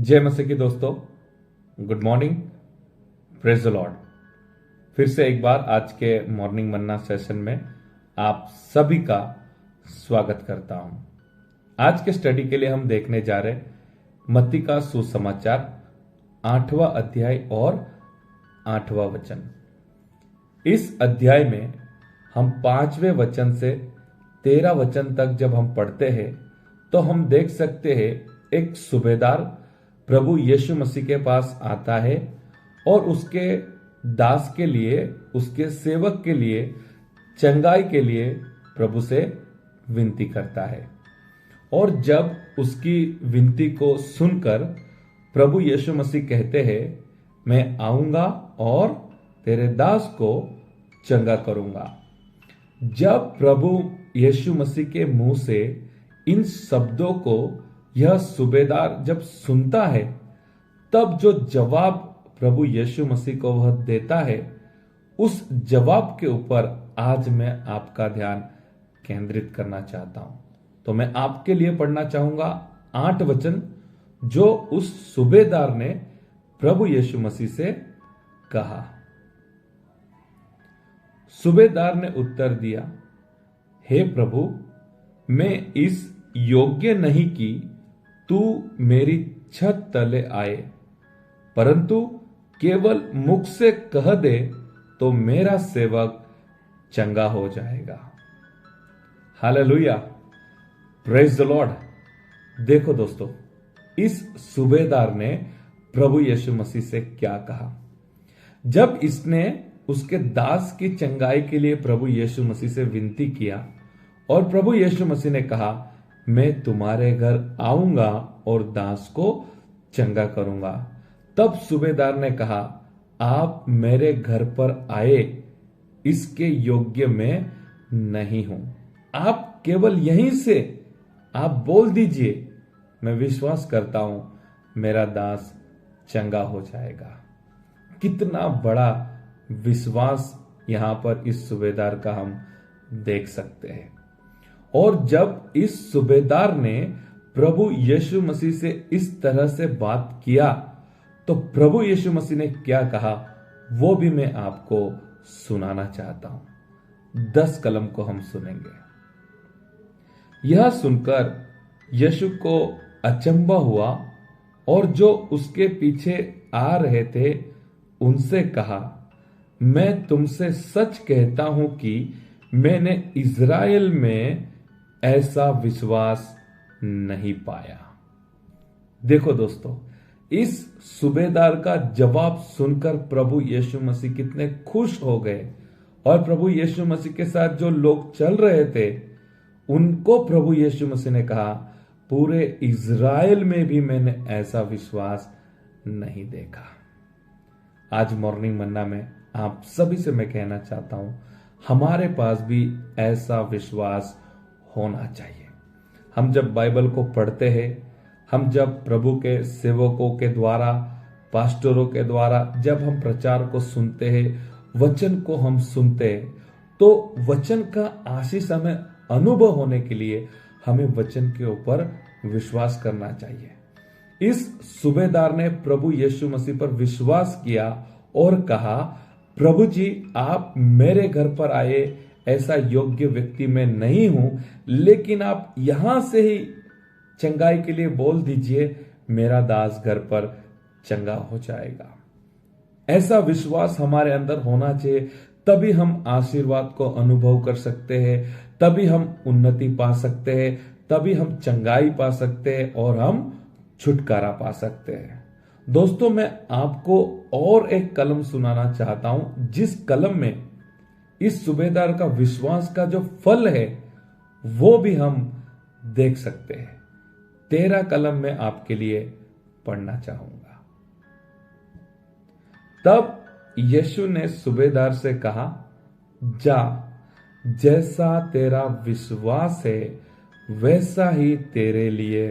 जय मसीह की दोस्तों, good morning, praise the Lord. फिर से एक बार आज के मॉर्निंग मन्ना सेशन में आप सभी का स्वागत करता हूं। आज के स्टडी के लिए हम देखने जा रहे मत्ती का सुसमाचार 8वां अध्याय और 8वां वचन। इस अध्याय में हम 5वें वचन से 13 वचन तक जब हम पढ़ते हैं तो हम देख सकते हैं एक सूबेदार प्रभु यीशु मसीह के पास आता है और उसके दास के लिए, उसके सेवक के लिए, चंगाई के लिए प्रभु से विनती करता है। और जब उसकी विनती को सुनकर प्रभु यीशु मसीह कहते हैं, मैं आऊंगा और तेरे दास को चंगा करूंगा। जब प्रभु यीशु मसीह के मुंह से इन शब्दों को यह सूबेदार जब सुनता है, तब जो जवाब प्रभु यीशु मसीह को वह देता है, उस जवाब के ऊपर आज मैं आपका ध्यान केंद्रित करना चाहता हूं। तो मैं आपके लिए पढ़ना चाहूंगा 8 वचन जो उस सूबेदार ने प्रभु यीशु मसीह से कहा। सूबेदार ने उत्तर दिया, हे प्रभु, मैं इस योग्य नहीं कि तू मेरी छत तले आए, परंतु केवल मुख से कह दे तो मेरा सेवक चंगा हो जाएगा। Hallelujah, praise the Lord. देखो दोस्तों, इस सूबेदार ने प्रभु यीशु मसीह से क्या कहा। जब इसने उसके दास की चंगाई के लिए प्रभु यीशु मसीह से विनती किया और प्रभु यीशु मसीह ने कहा, मैं तुम्हारे घर आऊंगा और दास को चंगा करूंगा, तब सूबेदार ने कहा, आप मेरे घर पर आए, इसके योग्य मैं नहीं हूं। आप केवल यहीं से आप बोल दीजिए, मैं विश्वास करता हूं मेरा दास चंगा हो जाएगा। कितना बड़ा विश्वास यहां पर इस सूबेदार का हम देख सकते हैं। और जब इस सूबेदार ने प्रभु यीशु मसीह से इस तरह से बात किया, तो प्रभु यीशु मसीह ने क्या कहा वो भी मैं आपको सुनाना चाहता हूं। 10 कलम को हम सुनेंगे। यह सुनकर यीशु को अचंभा हुआ और जो उसके पीछे आ रहे थे उनसे कहा, मैं तुमसे सच कहता हूं कि मैंने इज़राइल में ऐसा विश्वास नहीं पाया। देखो दोस्तों, इस सूबेदार का जवाब सुनकर प्रभु यीशु मसीह कितने खुश हो गए और प्रभु यीशु मसीह के साथ जो लोग चल रहे थे उनको प्रभु यीशु मसीह ने कहा, पूरे इज़राइल में भी मैंने ऐसा विश्वास नहीं देखा। आज मॉर्निंग मन्ना में आप सभी से मैं कहना चाहता हूं, हमारे पास भी ऐसा विश्वास होना चाहिए। हम जब बाइबल को पढ़ते हैं, हम जब प्रभु के सेवकों के द्वारा, पास्टरों के द्वारा जब हम प्रचार को सुनते हैं, वचन को हम सुनते हैं, तो वचन का आशीष हमें अनुभव होने के लिए हमें वचन के ऊपर विश्वास करना चाहिए। इस सूबेदार ने प्रभु यीशु मसीह पर विश्वास किया और कहा, प्रभु जी, आप मेरे घर पर आए, ऐसा योग्य व्यक्ति मैं नहीं हूं, लेकिन आप यहां से ही चंगाई के लिए बोल दीजिए, मेरा दास घर पर चंगा हो जाएगा। ऐसा विश्वास हमारे अंदर होना चाहिए, तभी हम आशीर्वाद को अनुभव कर सकते हैं, तभी हम उन्नति पा सकते हैं, तभी हम चंगाई पा सकते हैं और हम छुटकारा पा सकते हैं। दोस्तों, मैं आपको और एक कलम सुनाना चाहता हूं, जिस कलम में इस सूबेदार का विश्वास का जो फल है वो भी हम देख सकते हैं। 13 कलम में आपके लिए पढ़ना चाहूंगा। तब यीशु ने सूबेदार से कहा, जा, जैसा तेरा विश्वास है वैसा ही तेरे लिए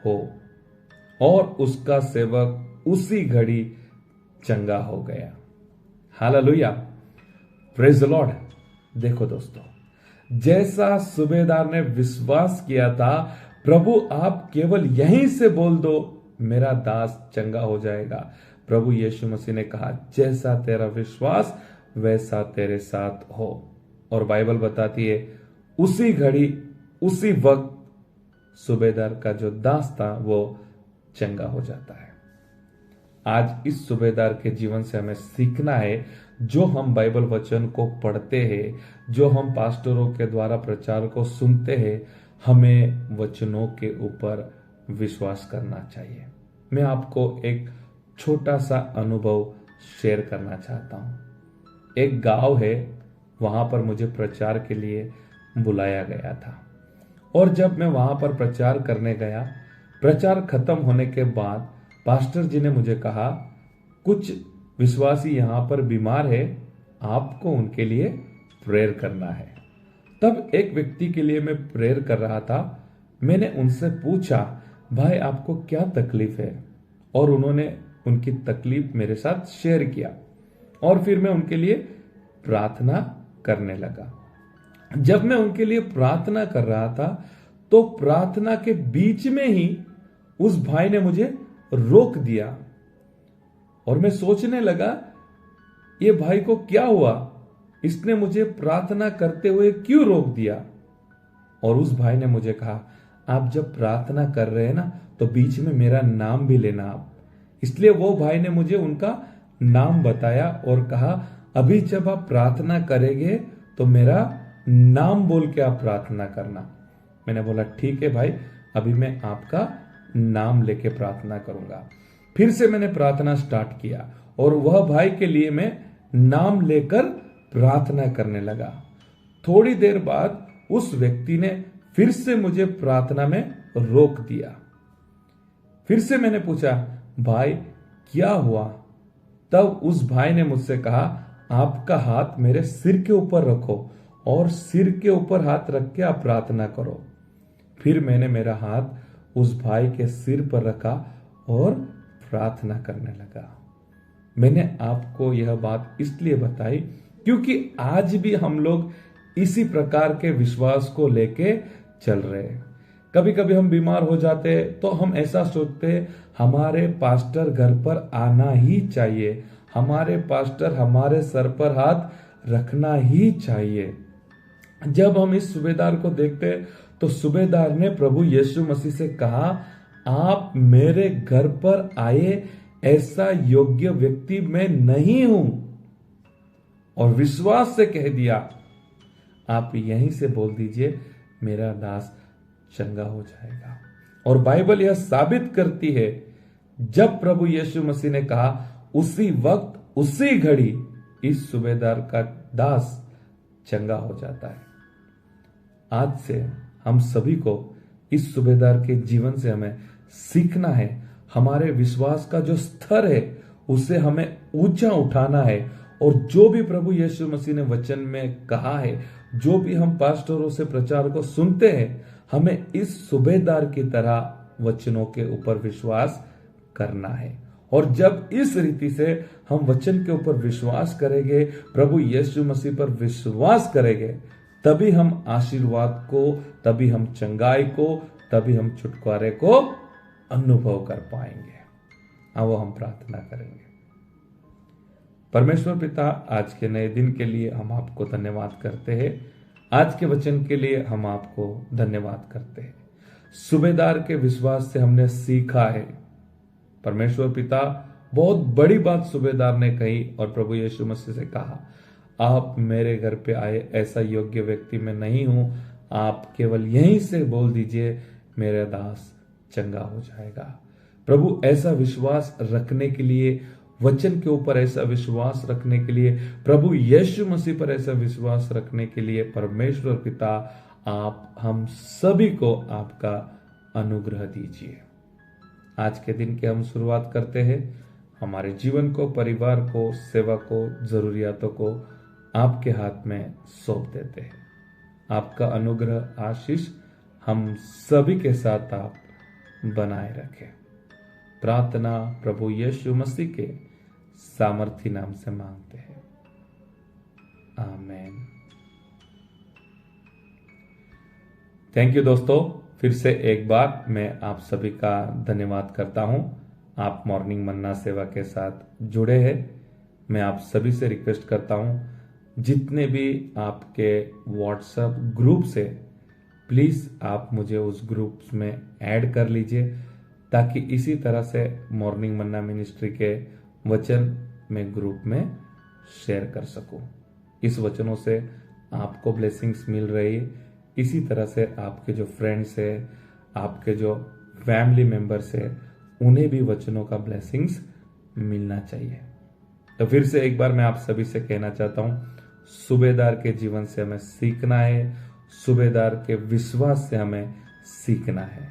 हो। और उसका सेवक उसी घड़ी चंगा हो गया। Hallelujah, praise the Lord. देखो दोस्तों, जैसा सूबेदार ने विश्वास किया था, प्रभु आप केवल यहीं से बोल दो, मेरा दास चंगा हो जाएगा। प्रभु यीशु मसीह ने कहा, जैसा तेरा विश्वास वैसा तेरे साथ हो। और बाइबल बताती है उसी घड़ी उसी वक्त सूबेदार का जो दास था वो चंगा हो जाता है। आज इस सूबेदार के जीवन से हमें सीखना है, जो हम बाइबल वचन को पढ़ते हैं, जो हम पास्टरों के द्वारा प्रचार को सुनते हैं, हमें वचनों के ऊपर विश्वास करना चाहिए। मैं आपको एक छोटा सा अनुभव शेयर करना चाहता हूं। एक गांव है, वहां पर मुझे प्रचार के लिए बुलाया गया था और जब मैं वहां पर प्रचार करने गया, प्रचार खत्म होने के बाद पास्टर जी ने मुझे कहा, कुछ विश्वासी यहां पर बीमार है, आपको उनके लिए प्रेयर करना है। तब एक व्यक्ति के लिए मैं प्रेयर कर रहा था। मैंने उनसे पूछा, भाई आपको क्या तकलीफ है? और उन्होंने उनकी तकलीफ मेरे साथ शेयर किया और फिर मैं उनके लिए प्रार्थना करने लगा। जब मैं उनके लिए प्रार्थना कर रहा था तो प्रार्थना के बीच में ही उस भाई ने मुझे रोक दिया और मैं सोचने लगा, ये भाई को क्या हुआ? इसने मुझे प्रार्थना करते हुए क्यों रोक दिया? और उस भाई ने मुझे कहा, आप जब प्रार्थना कर रहे हैं ना तो बीच में मेरा नाम भी लेना आप। इसलिए वो भाई ने मुझे उनका नाम बताया और कहा, अभी जब आप प्रार्थना करेंगे तो मेरा नाम बोल के आप प्रार्थना करना। मैंने बोला, ठीक है भाई, अभी मैं आपका नाम लेके प्रार्थना करूंगा। फिर से मैंने प्रार्थना स्टार्ट किया और वह भाई के लिए मैं नाम लेकर प्रार्थना करने लगा। थोड़ी देर बाद उस व्यक्ति ने फिर से मुझे प्रार्थना में रोक दिया। फिर से मैंने पूछा, भाई क्या हुआ? तब उस भाई ने मुझसे कहा, आपका हाथ मेरे सिर के ऊपर रखो और सिर के ऊपर हाथ रख के आप प्रार्थना करो। फिर मैंने मेरा हाथ उस भाई के सिर पर रखा और प्रार्थना करने लगा। मैंने आपको यह बात इसलिए बताई क्योंकि आज भी हम लोग इसी प्रकार के विश्वास को लेके चल रहे हैं। कभी कभी हम बीमार हो जाते हैं तो हम ऐसा सोचते हैं, हमारे पास्टर घर पर आना ही चाहिए, हमारे पास्टर हमारे सर पर हाथ रखना ही चाहिए। जब हम इस सूबेदार को देखते हैं तो सूबेदार ने प्रभु यीशु मसीह से कहा, आप मेरे घर पर आए, ऐसा योग्य व्यक्ति मैं नहीं हूं। और विश्वास से कह दिया, आप यहीं से बोल दीजिए, मेरा दास चंगा हो जाएगा। और बाइबल यह साबित करती है, जब प्रभु यीशु मसीह ने कहा, उसी वक्त उसी घड़ी इस सूबेदार का दास चंगा हो जाता है। आज से हम सभी को इस सूबेदार के जीवन से हमें सीखना है। हमारे विश्वास का जो स्तर है उसे हमें ऊंचा उठाना है और जो भी प्रभु यीशु मसीह ने वचन में कहा है, जो भी हम पास्टरों से प्रचार को सुनते हैं, हमें इस सूबेदार की तरह वचनों के ऊपर विश्वास करना है। और जब इस रीति से हम वचन के ऊपर विश्वास करेंगे, प्रभु यीशु मसीह पर विश्वास करेंगे, तभी हम आशीर्वाद को, तभी हम चंगाई को, तभी हम छुटकारे को अनुभव कर पाएंगे। आओ हम प्रार्थना करेंगे। परमेश्वर पिता, आज के नए दिन के लिए हम आपको धन्यवाद करते हैं। आज के वचन के लिए हम आपको धन्यवाद करते हैं। सूबेदार के विश्वास से हमने सीखा है परमेश्वर पिता, बहुत बड़ी बात सूबेदार ने कही और प्रभु यीशु मसीह से कहा, आप मेरे घर पे आए, ऐसा योग्य व्यक्ति मैं नहीं हूं, आप केवल यहीं से बोल दीजिए, मेरा दास चंगा हो जाएगा। प्रभु, ऐसा विश्वास रखने के लिए, वचन के ऊपर ऐसा विश्वास रखने के लिए, प्रभु यीशु मसीह पर ऐसा विश्वास रखने के लिए परमेश्वर पिता, आप हम सभी को आपका अनुग्रह दीजिए। आज के दिन की हम शुरुआत करते हैं। हमारे जीवन को, परिवार को, सेवा को, जरूरियातों को आपके हाथ में सौंप देते हैं। आपका अनुग्रह, आशीष हम सभी के साथ आप बनाए रखें। प्रार्थना प्रभु यीशु मसीह के सामर्थी नाम से मांगते हैं, आमीन। थैंक यू दोस्तों। फिर से एक बार मैं आप सभी का धन्यवाद करता हूं। आप मॉर्निंग मन्ना सेवा के साथ जुड़े हैं। मैं आप सभी से रिक्वेस्ट करता हूं, जितने भी आपके व्हाट्सएप ग्रुप्स है, प्लीज़ आप मुझे उस ग्रुप्स में ऐड कर लीजिए, ताकि इसी तरह से मॉर्निंग मन्ना मिनिस्ट्री के वचन मैं ग्रुप में शेयर कर सकूं। इस वचनों से आपको ब्लेसिंग्स मिल रही है, इसी तरह से आपके जो फ्रेंड्स है, आपके जो फैमिली मेंबर्स है, उन्हें भी वचनों का ब्लेसिंग्स मिलना चाहिए। तो फिर से एक बार मैं आप सभी से कहना चाहता हूं, सूबेदार के जीवन से हमें सीखना है, सूबेदार के विश्वास से हमें सीखना है।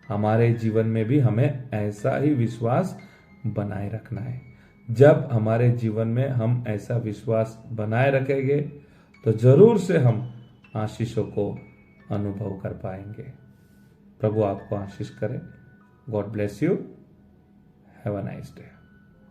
हमारे जीवन में भी हमें ऐसा ही विश्वास बनाए रखना है। जब हमारे जीवन में हम ऐसा विश्वास बनाए रखेंगे तो जरूर से हम आशीषों को अनुभव कर पाएंगे। प्रभु आपको आशीष करे। God bless you. Have a nice day.